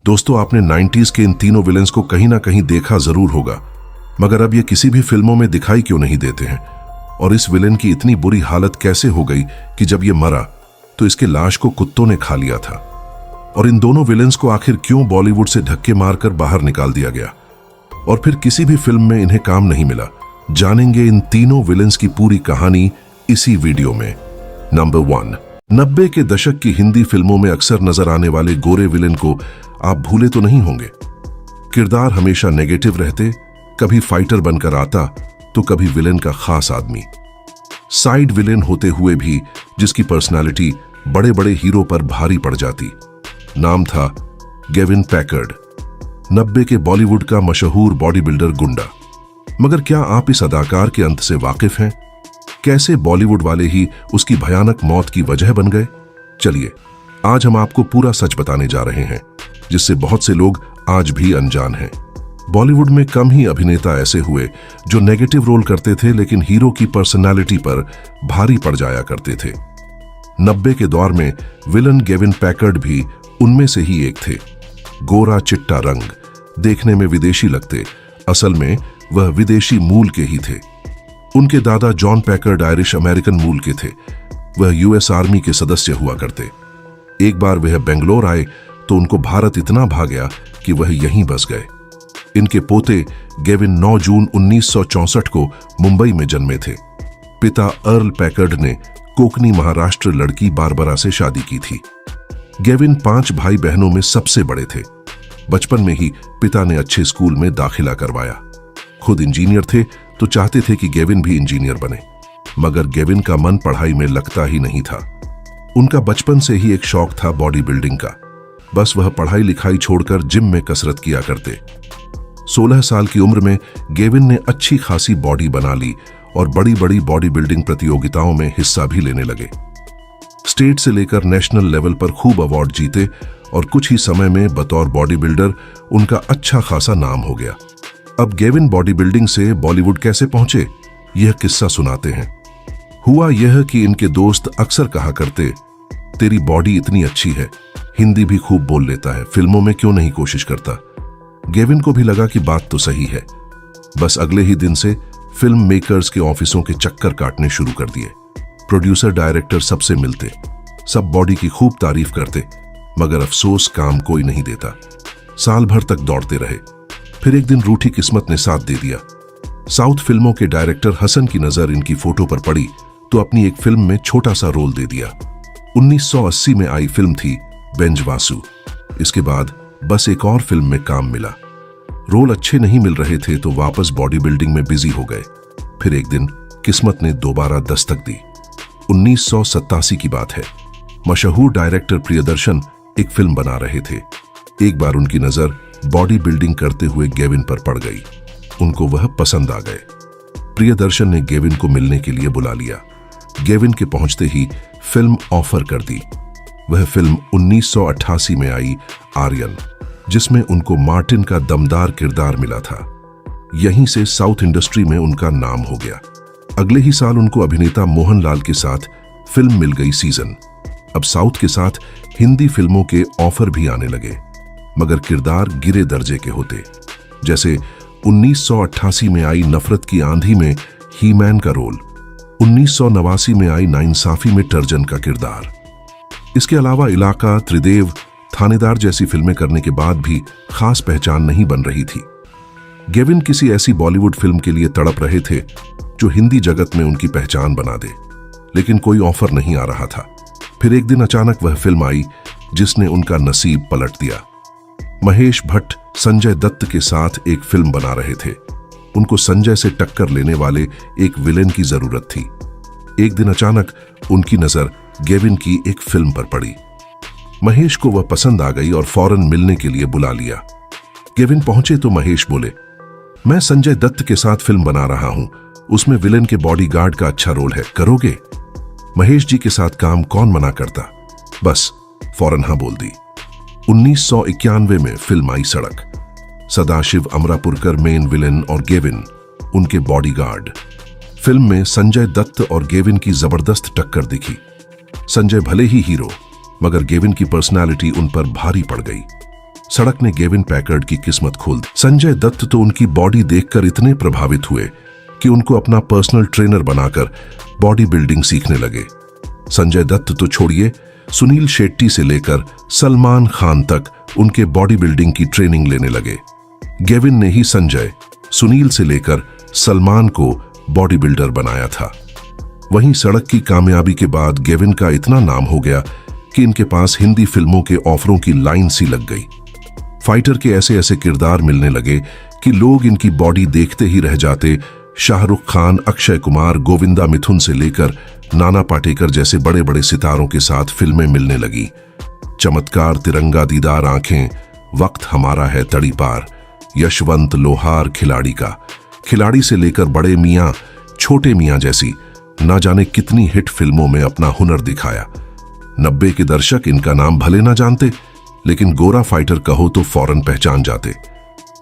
दोस्तों, आपने 90s के इन तीनों विलेंस को कहीं ना कहीं देखा जरूर होगा, मगर अब ये किसी भी फिल्मों में दिखाई क्यों नहीं देते हैं? और इस विलेन की इतनी बुरी हालत कैसे हो गई कि जब ये मरा तो इसके लाश को कुत्तों ने खा लिया था? और इन दोनों विलेंस को आखिर क्यों बॉलीवुड से धक्के मारकर बाहर निकाल दिया गया और फिर किसी भी फिल्म में इन्हें काम नहीं मिला? जानेंगे इन तीनों विलेंस की पूरी कहानी इसी वीडियो में। नंबर 1, 90 के दशक की हिंदी फिल्मों में अक्सर नजर आने वाले गोरे विलेन को आप भूले तो नहीं होंगे। किरदार हमेशा नेगेटिव रहते, कभी फाइटर बनकर आता तो कभी विलेन का खास आदमी, साइड विलेन होते हुए भी जिसकी पर्सनालिटी बड़े बड़े हीरो पर भारी पड़ जाती। नाम था गेविन पैकर्ड, 90 के बॉलीवुड का मशहूर बॉडी बिल्डर गुंडा। मगर क्या आप इस अदाकार के अंत से वाकिफ हैं? कैसे बॉलीवुड वाले ही उसकी भयानक मौत की वजह बन गए? चलिए, आज हम आपको पूरा सच बताने जा रहे हैं, जिससे बहुत से लोग आज भी अनजान हैं। बॉलीवुड में कम ही अभिनेता ऐसे हुए जो नेगेटिव रोल करते थे लेकिन हीरो की पर्सनालिटी पर भारी पड़ जाया करते थे। 90 के दौर में विलन गेविन पैकर्ड भी उनमें से ही एक थे। गोरा चिट्टा रंग, देखने में विदेशी लगते, असल में वह विदेशी मूल के ही थे। उनके दादा जॉन पैकर्ड आयरिश अमेरिकन मूल के थे। वह यूएस आर्मी के सदस्य हुआ करते। एक बार वह बेंगलोर आए तो उनको भारत इतना भा गया कि वह यहीं बस गए। इनके पोते गेविन 9 जून 1964 को मुंबई में जन्मे थे। पिता अर्ल पैकर्ड ने कोकनी महाराष्ट्र लड़की बारबरा से शादी की थी। गेविन 5 भाई बहनों में सबसे बड़े थे। बचपन में ही पिता ने अच्छे स्कूल में दाखिला करवाया। खुद इंजीनियर थे तो चाहते थे कि गेविन भी इंजीनियर बने, मगर गेविन का मन पढ़ाई में लगता ही नहीं था। उनका बचपन से ही एक शौक था बॉडी बिल्डिंग का। बस वह पढ़ाई लिखाई छोड़कर जिम में कसरत किया करते। 16 साल की उम्र में गेविन ने अच्छी खासी बॉडी बना ली और बड़ी बड़ी बॉडी बिल्डिंग प्रतियोगिताओं में हिस्सा भी लेने लगे। स्टेट से लेकर नेशनल लेवल पर खूब अवार्ड जीते और कुछ ही समय में बतौर बॉडी बिल्डर उनका अच्छा खासा नाम हो गया। अब गेविन बॉडी बिल्डिंग से बॉलीवुड कैसे पहुंचे, यह किस्सा सुनाते हैं। हुआ यह कि इनके दोस्त अक्सर कहा करते, तेरी बॉडी इतनी अच्छी है, हिंदी भी खूब बोल लेता है, फिल्मों में क्यों नहीं कोशिश करता? गेविन को भी लगा कि बात तो सही है। बस अगले ही दिन से फिल्म मेकर्स के ऑफिसों के चक्कर काटने शुरू कर दिए। प्रोड्यूसर डायरेक्टर सबसे मिलते, सब बॉडी की खूब तारीफ करते, मगर अफसोस काम कोई नहीं देता। साल भर तक दौड़ते रहे। फिर एक दिन रूठी किस्मत ने साथ दे दिया। साउथ फिल्मों के डायरेक्टर हसन की नजर इनकी फोटो पर पड़ी तो अपनी एक फिल्म में छोटा सा रोल दे दिया। 1980 में आई फिल्म थी बेंज वासु। इसके बाद बस एक और फिल्म में काम मिला। रोल अच्छे नहीं मिल रहे थे तो वापस बॉडी बिल्डिंग में बिजी हो गए। फिर एक दिन किस्मत ने दोबारा दस्तक दी। 1987 की बात है। मशहूर डायरेक्टर प्रियदर्शन एक फिल्म बना रहे थे। एक बार उनकी नजर बॉडी बिल्डिंग करते हुए गेविन पर पड़ गई। उनको वह पसंद आ गए। प्रियदर्शन ने गेविन को मिलने के लिए बुला लिया। गेविन के पहुंचते ही फिल्म ऑफर कर दी। वह फिल्म 1988 में आई आर्यन, जिसमें उनको मार्टिन का दमदार किरदार मिला था। यहीं से साउथ इंडस्ट्री में उनका नाम हो गया। अगले ही साल उनको अभिनेता मोहनलाल के साथ फिल्म मिल गई सीजन। अब साउथ के साथ हिंदी फिल्मों के ऑफर भी आने लगे, मगर किरदार गिरे दर्जे के होते। जैसे 1988 में आई नफरत की आंधी में ही मैन का रोल, 1989 में आई नाइंसाफी में टर्जन का किरदार। इसके अलावा इलाका, त्रिदेव, थानेदार जैसी फिल्में करने के बाद भी खास पहचान नहीं बन रही थी। गेविन किसी ऐसी बॉलीवुड फिल्म के लिए तड़प रहे थे जो हिंदी जगत में उनकी पहचान बना दे, लेकिन कोई ऑफर नहीं आ रहा था। फिर एक दिन अचानक वह फिल्म आई जिसने उनका नसीब पलट दिया। महेश भट्ट संजय दत्त के साथ एक फिल्म बना रहे थे। उनको संजय से टक्कर लेने वाले एक विलेन की जरूरत थी। एक दिन अचानक उनकी नजर गेविन की एक फिल्म पर पड़ी। महेश को वह पसंद आ गई और फौरन मिलने के लिए बुला लिया। गेविन पहुंचे तो महेश बोले, मैं संजय दत्त के साथ फिल्म बना रहा हूं, उसमें विलेन के बॉडीगार्ड का अच्छा रोल है, करोगे? महेश जी के साथ काम कौन मना करता? बस फौरन हाँ बोल दी। 1991 में फिल्म आई सड़क। सदाशिव अमरापुरकर मेन विलेन और गेविन उनके बॉडीगार्ड। फिल्म में संजय दत्त और गेविन की जबरदस्त टक्कर दिखी। संजय भले ही हीरो, मगर गेविन की पर्सनालिटी उन पर भारी पड़ गई। सड़क ने गेविन पैकर्ड की किस्मत खोल दी। संजय दत्त तो उनकी बॉडी देखकर इतने प्रभावित हुए कि उनको अपना पर्सनल ट्रेनर बनाकर बॉडी बिल्डिंग सीखने लगे। संजय दत्त तो छोड़िए, सुनील शेट्टी से लेकर सलमान खान तक उनके बॉडी बिल्डिंग की ट्रेनिंग लेने लगे। गेविन ने ही संजय, सुनील से लेकर सलमान को बॉडी बिल्डर बनाया था। वहीं सड़क की कामयाबी के बाद गेविन का इतना नाम हो गया कि इनके पास हिंदी फिल्मों के ऑफरों की लाइन सी लग गई। फाइटर के ऐसे ऐसे किरदार मिलने लगे कि लोग इनकी बॉडी देखते ही रह जाते। शाहरुख खान, अक्षय कुमार, गोविंदा मिथुन से लेकर नाना पाटेकर जैसे बड़े बड़े सितारों के साथ फिल्में मिलने लगी। चमत्कार, तिरंगा, दीदार आंखें, वक्त हमारा है, तड़ी पार, यशवंत, लोहार, खिलाड़ी से लेकर बड़े मियां, छोटे मियां जैसी ना जाने कितनी हिट फिल्मों में अपना हुनर दिखाया। 90 के दर्शक इनका नाम भले ना जानते, लेकिन गोरा फाइटर कहो तो फौरन पहचान जाते।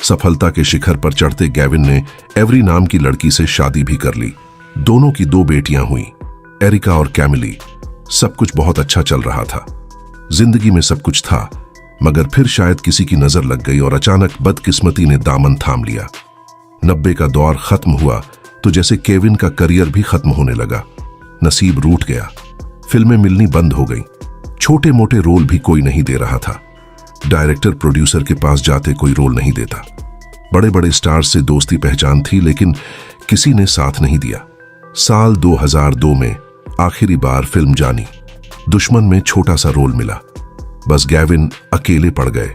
सफलता के शिखर पर चढ़ते गेविन ने एवरी नाम की लड़की से शादी भी कर ली। दोनों की 2 बेटियां हुई, एरिका और कैमिली। सब कुछ बहुत अच्छा चल रहा था, जिंदगी में सब कुछ था, मगर फिर शायद किसी की नजर लग गई और अचानक बदकिस्मती ने दामन थाम लिया। 90 का दौर खत्म हुआ तो जैसे केविन का करियर भी खत्म होने लगा। नसीब रूठ गया, फिल्में मिलनी बंद हो गई, छोटे मोटे रोल भी कोई नहीं दे रहा था। डायरेक्टर प्रोड्यूसर के पास जाते कोई रोल नहीं देता। बड़े बड़े स्टार्स से दोस्ती पहचान थी, लेकिन किसी ने साथ नहीं दिया। साल 2002 में आखिरी बार फिल्म जानी, दुश्मन में छोटा सा रोल मिला। बस गेविन अकेले पड़ गए।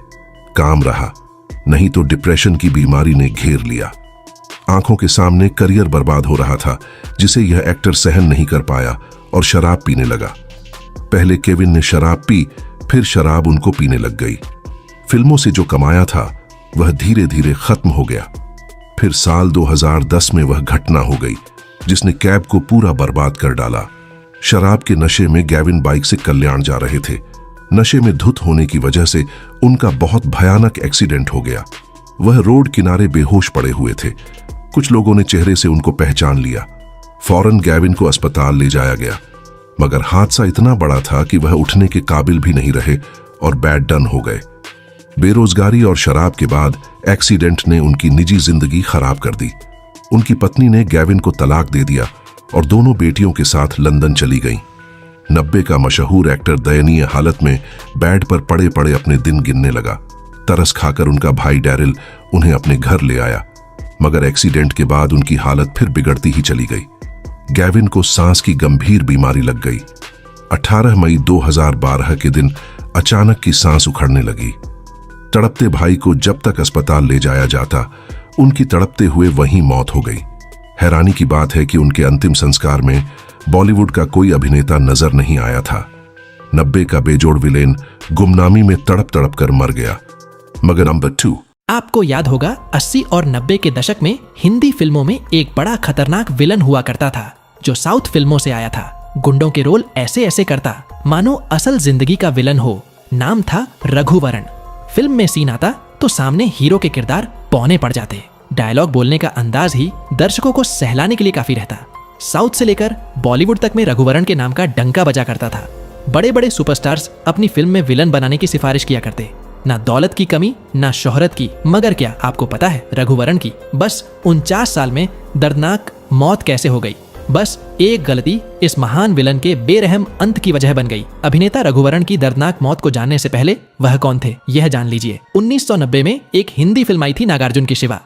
काम रहा, नहीं तो डिप्रेशन की बीमारी ने घेर लिया। आंखों के सामने करियर बर्बाद हो रहा था, जिसे यह एक्टर सहन नहीं कर पाया और शराब पीने लगा। पहले केविन ने शराब पी, फिर शराब उनको पीने लग गई। फिल्मों से जो कमाया था वह धीरे धीरे खत्म हो गया। फिर साल 2010 में वह घटना हो गई जिसने कैब को पूरा बर्बाद कर डाला। शराब के नशे में गेविन बाइक से कल्याण जा रहे थे। नशे में धुत होने की वजह से उनका बहुत भयानक एक्सीडेंट हो गया। वह रोड किनारे बेहोश पड़े हुए थे। कुछ लोगों ने चेहरे से उनको पहचान लिया। फौरन गेविन को अस्पताल ले जाया गया, मगर हादसा इतना बड़ा था कि वह उठने के काबिल भी नहीं रहे और बैड डन हो गए। बेरोजगारी और शराब के बाद एक्सीडेंट ने उनकी निजी जिंदगी खराब कर दी। उनकी पत्नी ने गेविन को तलाक दे दिया और दोनों बेटियों के साथ लंदन चली गईं। 90 का मशहूर एक्टर दयनीय हालत में बेड पर पड़े पड़े अपने दिन गिनने लगा। तरस खाकर उनका भाई डैरिल उन्हें अपने घर ले आया, मगर एक्सीडेंट के बाद उनकी हालत फिर बिगड़ती ही चली गई। गेविन को सांस की गंभीर बीमारी लग गई। 18 मई 2012 के दिन अचानक की सांस उखड़ने लगी। तड़पते भाई को जब तक अस्पताल ले जाया जाता, उनकी तड़पते हुए वहीं मौत हो गई। हैरानी की बात है कि उनके अंतिम संस्कार में बॉलीवुड का कोई अभिनेता नजर नहीं आया था। 90 का बेजोड़ विलेन गुमनामी में तड़प तड़प कर मर गया। मगर नंबर 2, आपको याद होगा 80 और 90 के दशक में हिंदी फिल्मों में एक बड़ा खतरनाक विलन हुआ करता था जो साउथ फिल्मों से आया था। गुंडों के रोल ऐसे ऐसे करता मानो असल जिंदगी का विलन हो। नाम था रघुवरण। फिल्म में सीन आता तो सामने हीरो के किरदार पौने पड़ जाते। डायलॉग बोलने का अंदाज ही दर्शकों को सहलाने के लिए काफी रहता। साउथ से लेकर बॉलीवुड तक में रघुवरण के नाम का डंका बजा करता था। बड़े बड़े सुपरस्टार्स अपनी फिल्म में विलन बनाने की सिफारिश किया करते। ना दौलत की कमी, ना शोहरत की, मगर क्या आपको पता है रघुवरण की बस 49 साल में दर्दनाक मौत कैसे हो गई? बस एक गलती इस महान विलन के बेरहम अंत की वजह बन गई। अभिनेता रघुवरण की दर्दनाक मौत को जानने से पहले वह कौन थे, यह जान लीजिए। 1990 में एक हिंदी फिल्म आई थी नागार्जुन की शिवा।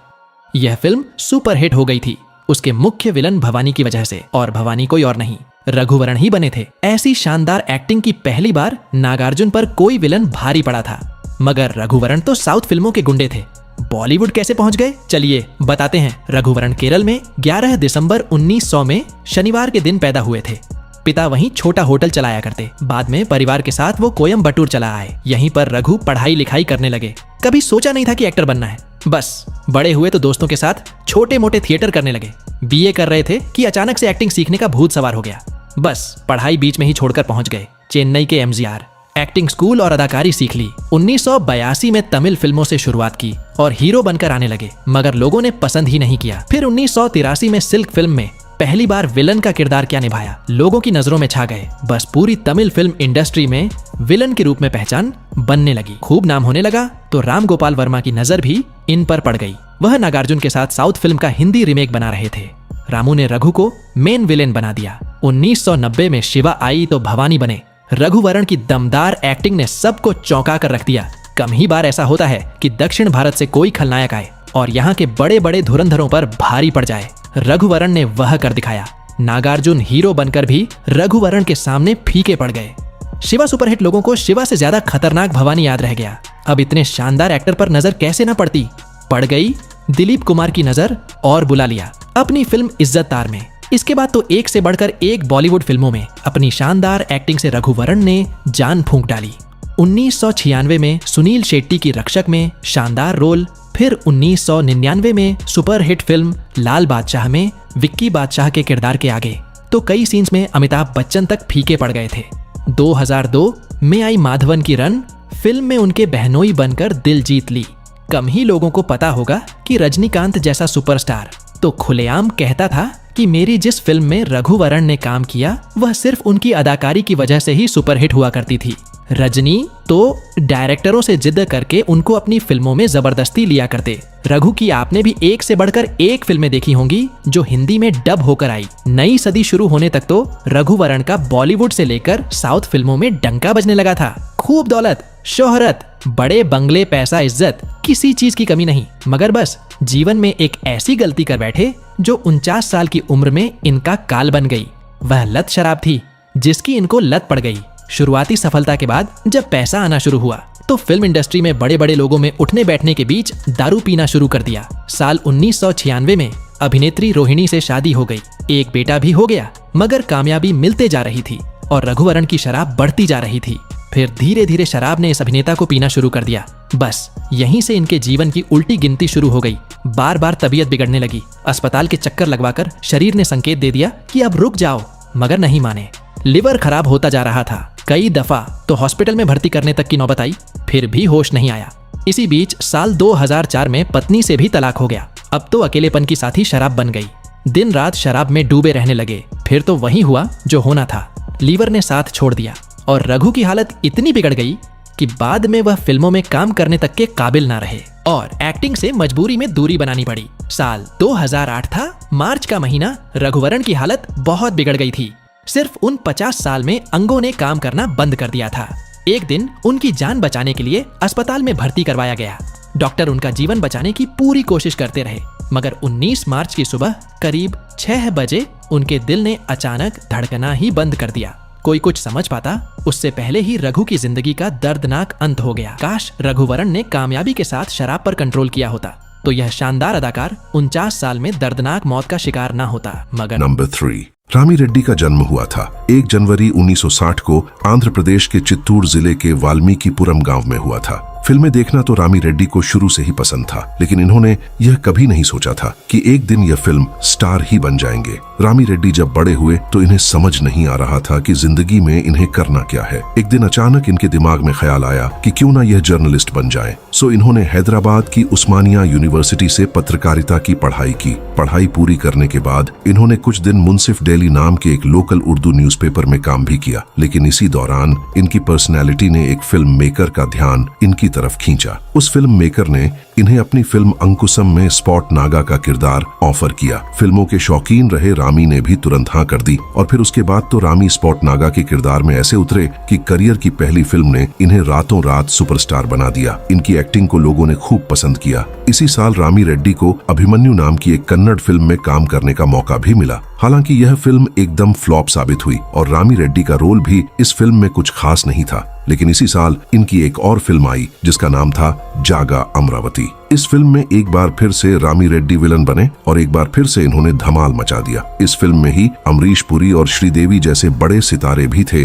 यह फिल्म सुपरहिट हो गई थी उसके मुख्य विलन भवानी की वजह से, और भवानी कोई और नहीं रघुवरण ही बने थे। ऐसी शानदार एक्टिंग की पहली बार नागार्जुन पर कोई विलन भारी पड़ा था। मगर रघुवरण तो साउथ फिल्मों के गुंडे थे, बॉलीवुड कैसे पहुंच गए? चलिए बताते हैं। रघुवरण केरल में 11 दिसंबर 1900 में शनिवार के दिन पैदा हुए थे। पिता वहीं छोटा होटल चलाया करते। बाद में परिवार के साथ वो कोयम्बटूर चला आए। यहीं पर रघु पढ़ाई लिखाई करने लगे। कभी सोचा नहीं था कि एक्टर बनना है। बस बड़े हुए तो दोस्तों के साथ छोटे मोटे थिएटर करने लगे। बीए कर रहे थे कि अचानक से एक्टिंग सीखने का भूत सवार हो गया। बस पढ़ाई बीच में ही छोड़कर पहुंच गए चेन्नई के MGR। एक्टिंग स्कूल और अदाकारी सीख ली। 1982 में तमिल फिल्मों से शुरुआत की और हीरो बनकर आने लगे, मगर लोगों ने पसंद ही नहीं किया। फिर 1983 में सिल्क फिल्म में पहली बार विलन का किरदार क्या निभाया, लोगों की नजरों में छा गए। बस पूरी तमिल फिल्म इंडस्ट्री में विलन के रूप में पहचान बनने लगी। खूब नाम होने लगा तो राम गोपाल वर्मा की नजर भी इन पर पड़ गई। वह नागार्जुन के साथ साउथ फिल्म का हिंदी रीमेक बना रहे थे। रामू ने रघु को मेन विलेन बना दिया। 1990 में शिवा आई तो भवानी बने। रघुवरण की दमदार एक्टिंग ने सबको चौंका कर रख दिया। कम ही बार ऐसा होता है कि दक्षिण भारत से कोई खलनायक आए और यहाँ के बड़े बड़े धुरंधरों पर भारी पड़ जाए। रघुवरण ने वह कर दिखाया। नागार्जुन हीरो बनकर भी रघुवरण के सामने फीके पड़ गए। शिवा सुपरहिट लोगों को शिवा से ज्यादा खतरनाक भवानी याद रह गया। अब इतने शानदार एक्टर पर नजर कैसे न पड़ती। पड़ गई दिलीप कुमार की नजर और बुला लिया अपनी फिल्म इज्जतदार में। इसके बाद तो एक से बढ़कर एक बॉलीवुड फिल्मों में अपनी शानदार एक्टिंग से रघुवरण ने जान फूंक डाली। 1996 में सुनील शेट्टी की रक्षक में शानदार रोल, फिर 1999 में सुपरहिट फिल्म लाल बादशाह में विक्की बादशाह के किरदार के आगे तो कई सीन्स में अमिताभ बच्चन तक फीके पड़ गए थे। 2002 में आई माधवन की रन फिल्म में उनके बहनोई बनकर दिल जीत ली। कम ही लोगों को पता होगा कि रजनीकांत जैसा सुपरस्टार तो खुलेआम कहता था कि मेरी जिस फिल्म में रघुवरण ने काम किया वह सिर्फ उनकी अदाकारी की वजह से ही सुपरहिट हुआ करती थी। रजनी तो डायरेक्टरों से जिद करके उनको अपनी फिल्मों में जबरदस्ती लिया करते। रघु की आपने भी एक से बढ़कर एक फिल्में देखी होंगी जो हिंदी में डब होकर आई। नई सदी शुरू होने तक तो रघुवरण का बॉलीवुड से लेकर साउथ फिल्मों में डंका बजने लगा था। खूब दौलत, शोहरत, बड़े बंगले, पैसा, इज्जत, किसी चीज की कमी नहीं। मगर बस जीवन में एक ऐसी गलती कर बैठे जो 49 साल की उम्र में इनका काल बन गई। वह लत शराब थी जिसकी इनको लत पड़ गई। शुरुआती सफलता के बाद जब पैसा आना शुरू हुआ तो फिल्म इंडस्ट्री में बड़े बड़े लोगों में उठने बैठने के बीच दारू पीना शुरू कर दिया। साल 1996 में अभिनेत्री रोहिणी से शादी हो गई। एक बेटा भी हो गया। मगर कामयाबी मिलते जा रही थी और रघुवरण की शराब बढ़ती जा रही थी। फिर धीरे धीरे शराब ने इस अभिनेता को पीना शुरू कर दिया। बस यहीं से इनके जीवन की उल्टी गिनती शुरू हो गई। बार बार तबीयत बिगड़ने लगी। अस्पताल के चक्कर लगवाकर शरीर ने संकेत दे दिया कि अब रुक जाओ, मगर नहीं माने। लिवर खराब होता जा रहा था। कई दफा तो हॉस्पिटल में भर्ती करने तक की नौबत आई, फिर भी होश नहीं आया। इसी बीच साल 2004 में पत्नी से भी तलाक हो गया। अब तो अकेलेपन की साथी शराब बन गई। दिन रात शराब में डूबे रहने लगे। फिर तो वही हुआ जो होना था, लीवर ने साथ छोड़ दिया और रघु की हालत इतनी बिगड़ गई कि बाद में वह फिल्मों में काम करने तक के काबिल ना रहे और एक्टिंग से मजबूरी में दूरी बनानी पड़ी। साल 2008 था, मार्च का महीना। रघुवरण की हालत बहुत बिगड़ गई थी। सिर्फ उन 50 साल में अंगों ने काम करना बंद कर दिया था। एक दिन उनकी जान बचाने के लिए अस्पताल में भर्ती करवाया गया। डॉक्टर उनका जीवन बचाने की पूरी कोशिश करते रहे, मगर 19 मार्च की सुबह करीब 6 बजे उनके दिल ने अचानक धड़कना ही बंद कर दिया। कोई कुछ समझ पाता उससे पहले ही रघु की जिंदगी का दर्दनाक अंत हो गया। काश रघुवरण ने कामयाबी के साथ शराब पर कंट्रोल किया होता तो यह शानदार अदाकार 49 साल में दर्दनाक मौत का शिकार ना होता। मगर नंबर 3, रामी रेड्डी का जन्म हुआ था 1 जनवरी 1960 को आंध्र प्रदेश के चित्तूर जिले के वाल्मीकिपुरम गांव में हुआ था। फिल्में देखना तो रामी रेड्डी को शुरू से ही पसंद था, लेकिन इन्होंने यह कभी नहीं सोचा था कि एक दिन यह फिल्म स्टार ही बन जाएंगे। रामी रेड्डी जब बड़े हुए तो इन्हें समझ नहीं आ रहा था कि जिंदगी में इन्हें करना क्या है। एक दिन अचानक इनके दिमाग में ख्याल आया कि क्यों ना यह जर्नलिस्ट बन जाए। सो इन्होंने हैदराबाद की उस्मानिया यूनिवर्सिटी से पत्रकारिता की पढ़ाई की। पढ़ाई पूरी करने के बाद इन्होंने कुछ दिन मुंसिफ डेली नाम के एक लोकल उर्दू न्यूज़पेपर में काम भी किया, लेकिन इसी दौरान इनकी पर्सनैलिटी ने एक फिल्म मेकर का ध्यान इनकी तरफ खींचा। उस फिल्म मेकर ने इन्हें अपनी फिल्म अंकुशम में स्पॉट नागा का किरदार ऑफर किया। फिल्मों के शौकीन रहे रामी ने भी तुरंत हाँ कर दी और फिर उसके बाद तो रामी स्पॉट नागा के किरदार में ऐसे उतरे कि करियर की पहली फिल्म ने इन्हें रातों रात सुपरस्टार बना दिया। इनकी एक्टिंग को लोगों ने खूब पसंद किया। इसी साल रामी रेड्डी को अभिमन्यु नाम की एक कन्नड़ फिल्म में काम करने का मौका भी मिला। हालांकि यह फिल्म एकदम फ्लॉप साबित हुई और रामी रेड्डी का रोल भी इस फिल्म में कुछ खास नहीं था। लेकिन इसी साल इनकी एक और फिल्म आई जिसका नाम था जागा अमरावती। इस फिल्म में एक बार फिर से रामी रेड्डी विलन बने और एक बार फिर से इन्होंने धमाल मचा दिया। इस फिल्म में ही अमरीश पुरी और श्रीदेवी जैसे बड़े सितारे भी थे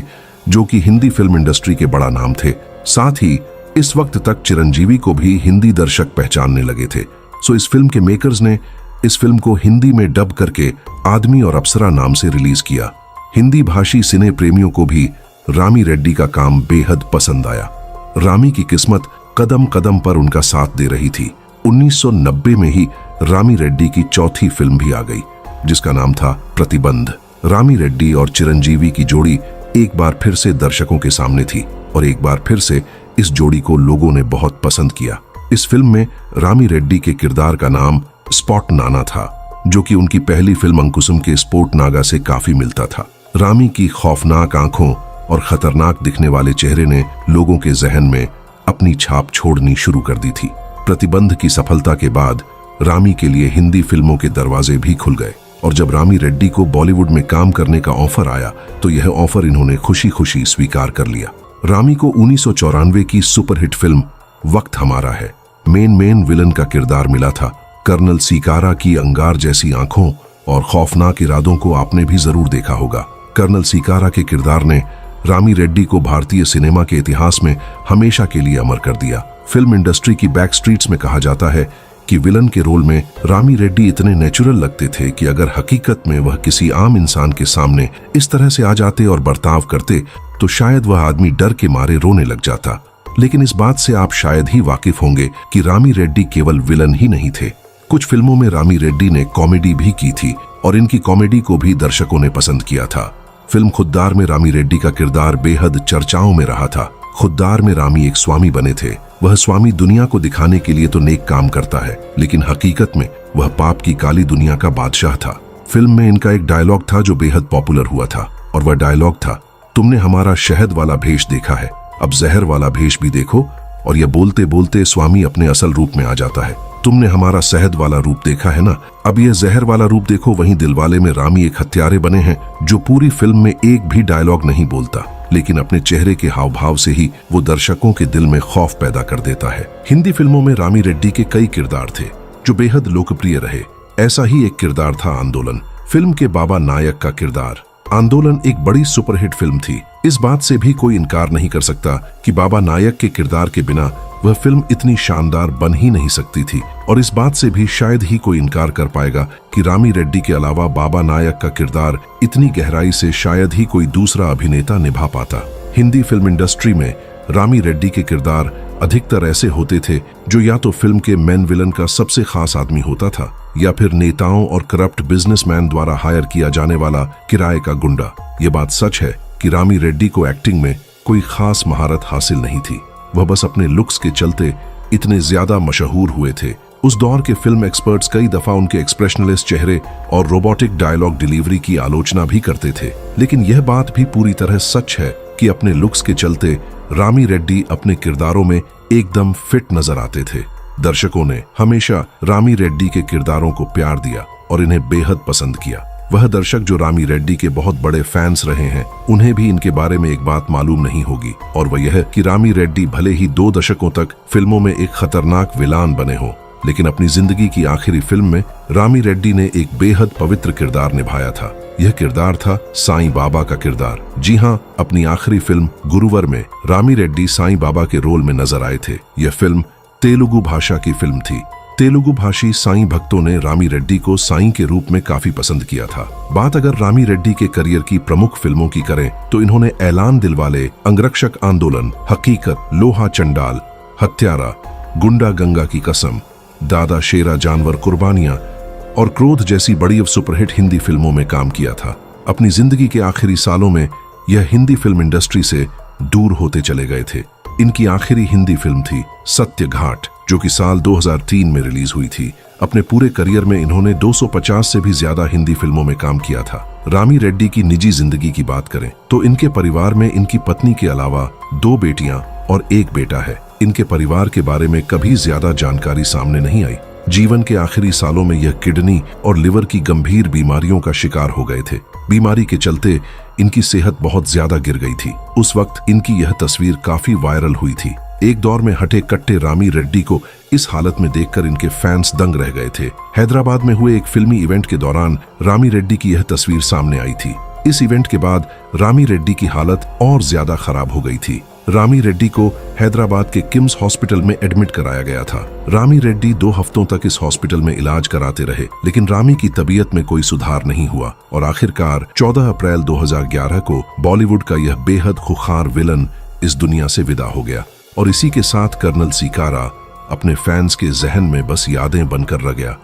जो कि हिंदी फिल्म इंडस्ट्री के बड़ा नाम थे। साथ ही इस वक्त तक चिरंजीवी को भी हिंदी दर्शक पहचानने लगे थे। सो इस फिल्म के मेकर्स ने इस फिल्म को हिंदी में डब करके आदमी और अप्सरा नाम से रिलीज किया। हिंदी भाषी सिने प्रेमियों को भी रामी रेड्डी का काम बेहद पसंद आया। रामी की किस्मत कदम कदम पर उनका साथ दे रही थी। 1990 में ही रामी रेड्डी की चौथी फिल्म भी आ गई। जिसका नाम था प्रतिबंध। रामी रेड्डी और चिरंजीवी की जोड़ी एक बार फिर से दर्शकों के सामने थी और एक बार फिर से इस जोड़ी को लोगों ने बहुत पसंद किया। इस फिल्म में रामी रेड्डी के किरदार का नाम स्पॉट नाना था, जो कि उनकी पहली फिल्म अंकुशम के स्पोर्ट नागा से काफी मिलता था। रामी की खौफनाक आंखों और खतरनाक दिखने वाले चेहरे ने लोगों के जहन में अपनी छाप छोड़नी शुरू कर दी थी। प्रतिबंध की सफलता के बाद रामी के लिए हिंदी फिल्मों के दरवाजे भी खुल गए और जब रामी रेड्डी को बॉलीवुड में काम करने का ऑफर आया तो यह ऑफर इन्होंने खुशी खुशी स्वीकार कर लिया। रामी को 1994 की सुपरहिट फिल्म वक्त हमारा है मेन विलन का किरदार मिला था। कर्नल सीकारा की अंगार जैसी आंखों और खौफनाक इरादों को आपने भी जरूर देखा होगा। कर्नल सीकारा के किरदार ने रामी रेड्डी को भारतीय सिनेमा के इतिहास में हमेशा के लिए अमर कर दिया। फिल्म इंडस्ट्री की बैक स्ट्रीट्स में कहा जाता है कि विलन के रोल में रामी रेड्डी इतने नेचुरल लगते थे कि अगर हकीकत में वह किसी आम इंसान के सामने इस तरह से आ जाते और बर्ताव करते तो शायद वह आदमी डर के मारे रोने लग जाता। लेकिन इस बात से आप शायद ही वाकिफ होंगे कि रामी रेड्डी केवल विलन ही नहीं थे। कुछ फिल्मों में रामी रेड्डी ने कॉमेडी भी की थी और इनकी कॉमेडी को भी दर्शकों ने पसंद किया था। फिल्म खुद्दार में रामी रेड्डी का किरदार बेहद चर्चाओं में रहा था। खुद्दार में रामी एक स्वामी बने थे। वह स्वामी दुनिया को दिखाने के लिए तो नेक काम करता है, लेकिन हकीकत में वह पाप की काली दुनिया का बादशाह था। फिल्म में इनका एक डायलॉग था जो बेहद पॉपुलर हुआ था और वह डायलॉग था, तुमने हमारा शहद वाला भेष देखा है, अब जहर वाला भेष भी देखो। और यह बोलते बोलते स्वामी अपने असल रूप में आ जाता है। तुमने हमारा शहद वाला रूप देखा है ना, अब यह जहर वाला रूप देखो। वहीं दिलवाले में रामी एक हत्यारे बने हैं जो पूरी फिल्म में एक भी डायलॉग नहीं बोलता, लेकिन अपने चेहरे के हाव भाव से ही वो दर्शकों के दिल में खौफ पैदा कर देता है। हिंदी फिल्मों में रामी रेड्डी के कई किरदार थे जो बेहद लोकप्रिय रहे। ऐसा ही एक किरदार था आंदोलन। फिल्म के बाबा नायक का किरदार। आंदोलन एक बड़ी सुपरहिट फिल्म थी। इस बात से भी कोई इनकार नहीं कर सकता कि बाबा नायक के किरदार के बिना वह फिल्म इतनी शानदार बन ही नहीं सकती थी, और इस बात से भी शायद ही कोई इनकार कर पाएगा कि रामी रेड्डी के अलावा बाबा नायक का किरदार इतनी गहराई से शायद ही कोई दूसरा अभिनेता निभा पाता। हिंदी फिल्म इंडस्ट्री में रामी रेड्डी के किरदार अधिकतर ऐसे होते थे जो या तो फिल्म के मेन विलन का सबसे खास आदमी होता था या फिर नेताओं और करप्ट बिजनेसमैन द्वारा हायर किया जाने वाला किराए का गुंडा। ये बात सच है कि रामी रेड्डी को एक्टिंग में कोई खास महारत हासिल नहीं थी। वह बस अपने लुक्स के चलते इतने ज्यादा मशहूर हुए थे। उस दौर के फिल्म एक्सपर्ट्स कई दफा उनके एक्सप्रेशनलेस चेहरे और रोबोटिक डायलॉग डिलीवरी की आलोचना भी करते थे, लेकिन यह बात भी पूरी तरह सच है कि अपने लुक्स के चलते रामी रेड्डी अपने किरदारों में एकदम फिट नजर आते थे। दर्शकों ने हमेशा रामी रेड्डी के किरदारों को प्यार दिया और इन्हें बेहद पसंद किया। वह दर्शक जो रामी रेड्डी के बहुत बड़े फैंस रहे हैं, उन्हें भी इनके बारे में एक बात मालूम नहीं होगी, और वह यह कि रामी रेड्डी भले ही 2 दशकों तक फिल्मों में एक खतरनाक विलान बने हों, लेकिन अपनी जिंदगी की आखिरी फिल्म में रामी रेड्डी ने एक बेहद पवित्र किरदार निभाया था। यह किरदार था साईं बाबा का किरदार। जी हाँ, अपनी आखिरी फिल्म गुरुवर में रामी रेड्डी साईं बाबा के रोल में नजर आए थे। यह फिल्म तेलुगु भाषा की फिल्म थी। तेलुगु भाषी साईं भक्तों ने रामी रेड्डी को साईं के रूप में काफी पसंद किया था। बात अगर रामी रेड्डी के करियर की प्रमुख फिल्मों की करें तो इन्होंने ऐलान दिलवाले, अंगरक्षक आंदोलन, हकीकत, लोहा चंडाल, हत्यारा, गुंडा गंगा की कसम, दादा शेरा जानवर कुर्बानियां और क्रोध जैसी बड़ी सुपरहिट हिंदी फिल्मों में काम किया था। अपनी जिंदगी के आखिरी सालों में यह हिंदी फिल्म इंडस्ट्री से दूर होते चले गए थे। इनकी आखिरी हिंदी फिल्म थी सत्य घाट, जो कि साल 2003 में रिलीज हुई थी। अपने पूरे करियर में इन्होंने 250 से भी ज्यादा हिंदी फिल्मों में काम किया था। रामी रेड्डी की निजी जिंदगी की बात करें तो इनके परिवार में इनकी पत्नी के अलावा 2 बेटियां और 1 बेटा है। इनके परिवार के बारे में कभी ज्यादा जानकारी सामने नहीं आई। जीवन के आखिरी सालों में यह किडनी और लिवर की गंभीर बीमारियों का शिकार हो गए थे। बीमारी के चलते इनकी सेहत बहुत ज्यादा गिर गई थी। उस वक्त इनकी यह तस्वीर काफी वायरल हुई थी। एक दौर में हटे कट्टे रामी रेड्डी को इस हालत में देखकर इनके फैंस दंग रह गए थे। हैदराबाद में हुए एक फिल्मी इवेंट के दौरान रामी रेड्डी की यह तस्वीर सामने आई थी। इस इवेंट के बाद रामी रेड्डी की हालत और ज्यादा खराब हो गई थी। रामी रेड्डी को हैदराबाद के किम्स हॉस्पिटल में एडमिट कराया गया था। रामी रेड्डी 2 हफ्तों तक इस हॉस्पिटल में इलाज कराते रहे, लेकिन रामी की तबीयत में कोई सुधार नहीं हुआ और आखिरकार 14 अप्रैल 2011 को बॉलीवुड का यह बेहद खुखार विलन इस दुनिया से विदा हो गया। और इसी के साथ कर्नल सीकारा अपने फैंस के जहन में बस यादें बनकर रह गया।